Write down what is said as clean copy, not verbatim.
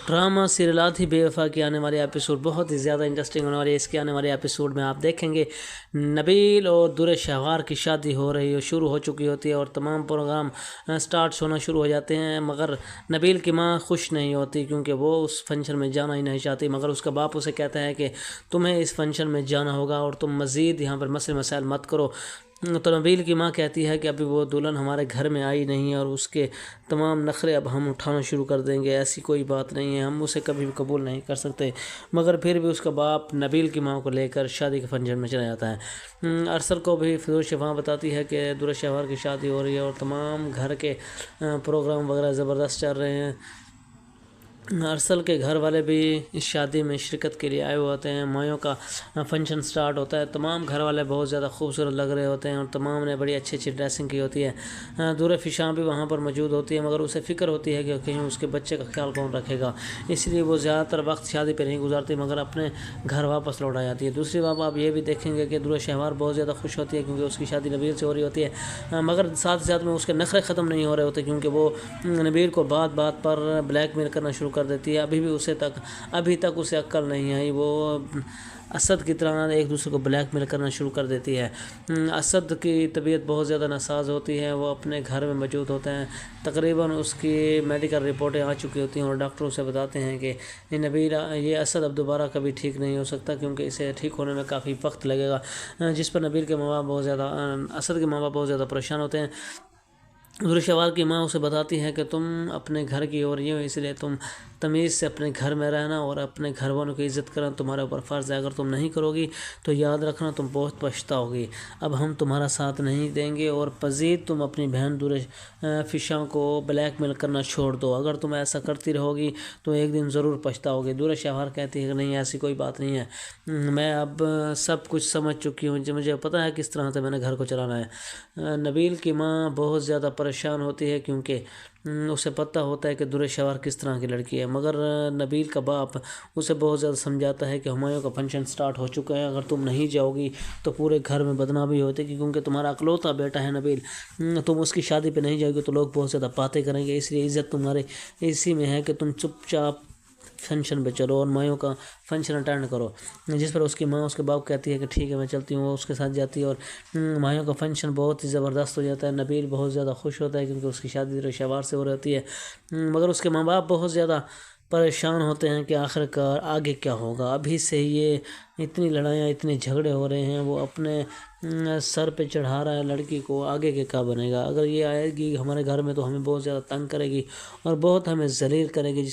Drama सीरियलात ही बेवफा की आने वाली एपिसोड बहुत ही ज़्यादा इंटरेस्टिंग होने वाली है। इसके आने वाले एपिसोड में आप देखेंगे नबील और दुर शहवार की शादी हो रही हो शुरू हो चुकी होती है और तमाम प्रोग्राम स्टार्ट होना शुरू हो जाते हैं, मगर नबील की माँ खुश नहीं होती क्योंकि वो उस फंक्शन में जाना ही नहीं चाहती। मगर उसका बाप उसे कहता है कि तुम्हें इस फंक्शन में जाना होगा और तुम मज़ीद यहाँ पर मसले मसाइल मत करो। तो नबील की माँ कहती है कि अभी वो दुल्हन हमारे घर में आई नहीं है और उसके तमाम नखरे अब हम उठाना शुरू कर देंगे, ऐसी कोई बात नहीं है, हम उसे कभी भी कबूल नहीं कर सकते। मगर फिर भी उसका बाप नबील की माँ को लेकर शादी के फंक्शन में चला जाता है। अरसल को भी फिरोज शफा बताती है कि दुर शहवार की शादी हो रही है और तमाम घर के प्रोग्राम वगैरह ज़बरदस्त चल रहे हैं। अरसल के घर वाले भी इस शादी में शिरकत के लिए आए हुए होते हैं। मायों का फंक्शन स्टार्ट होता है, तमाम घर वाले बहुत ज़्यादा खूबसूरत लग रहे होते हैं और तमाम ने बड़ी अच्छी अच्छी ड्रेसिंग की होती है। दूर फिशां भी वहाँ पर मौजूद होती है, मगर उसे फ़िक्र होती है कि कहीं उसके बच्चे का ख्याल कौन रखेगा, इसलिए वो ज़्यादातर वक्त शादी पर नहीं गुजारती मगर अपने घर वापस लौट आ जाती है। दूसरी बात आप ये भी देखेंगे कि दुर शहवार बहुत ज़्यादा खुश होती है क्योंकि उसकी शादी नबील से हो रही होती है, मगर साथ ही साथ में उसके नखरे ख़त्म नहीं हो रहे होते क्योंकि वो नबील को बात बात पर ब्लैकमेल करना शुरू कर देती है। अभी तक उसे अक्ल नहीं आई, वो असद की तरह एक दूसरे को ब्लैकमेल करना शुरू कर देती है। असद की तबीयत बहुत ज़्यादा नासाज होती है, वो अपने घर में मौजूद होते हैं। तकरीबन उसकी मेडिकल रिपोर्टें आ चुकी होती हैं और डॉक्टर उसे बताते हैं कि नबील ये असद अब दोबारा कभी ठीक नहीं हो सकता क्योंकि इसे ठीक होने में काफ़ी वक्त लगेगा। जिस पर नबील के माँ बाप बहुत ज़्यादा असद के माँ बाप बहुत ज़्यादा परेशान होते हैं। दुर शहवार की माँ उसे बताती है कि तुम अपने घर की हो रही हो, इसलिए तुम तमीज़ से अपने घर में रहना और अपने घर वालों की इज़्ज़त करना तुम्हारे ऊपर फ़र्ज़ है। अगर तुम नहीं करोगी तो याद रखना तुम बहुत पछताओगी। अब हम तुम्हारा साथ नहीं देंगे और मज़ीद तुम अपनी बहन दुर फिशां को ब्लैकमेल करना छोड़ दो। अगर तुम ऐसा करती रहोगी तो एक दिन ज़रूर पछताओगे। दुर शहवार कहती है कि नहीं, ऐसी कोई बात नहीं है, मैं अब सब कुछ समझ चुकी हूँ, मुझे पता है किस तरह से मैंने घर को चलाना है। नबील की माँ बहुत ज़्यादा परेशान होती है क्योंकि उसे पता होता है कि दुर शहवार किस तरह की लड़की है, मगर नबील का बाप उसे बहुत ज़्यादा समझाता है कि हुमायूं का फंक्शन स्टार्ट हो चुका है, अगर तुम नहीं जाओगी तो पूरे घर में बदनामी होती है क्योंकि तुम्हारा अकलौता बेटा है नबील, तुम उसकी शादी पे नहीं जाओगे तो लोग बहुत ज़्यादा बातें करेंगे, इसलिए इज़्ज़त तुम्हारे इसी में है कि तुम चुपचाप फंक्शन पे चलो और मायों का फंक्शन अटेंड करो। जिस पर उसकी माँ उसके बाप कहती है कि ठीक है मैं चलती हूँ, वो उसके साथ जाती है और मायों का फंक्शन बहुत ही ज़बरदस्त हो जाता है। नबील बहुत ज़्यादा खुश होता है क्योंकि उसकी शादी दुर शहवार से हो रही होती है, मगर उसके माँ बाप बहुत ज़्यादा परेशान होते हैं कि आखिरकार आगे क्या होगा। अभी से ये इतनी लड़ाइयाँ इतने झगड़े हो रहे हैं, वो अपने सर पे चढ़ा रहा है लड़की को, आगे के क्या बनेगा। अगर ये आएगी हमारे घर में तो हमें बहुत ज़्यादा तंग करेगी और बहुत हमें ज़लील करेगी।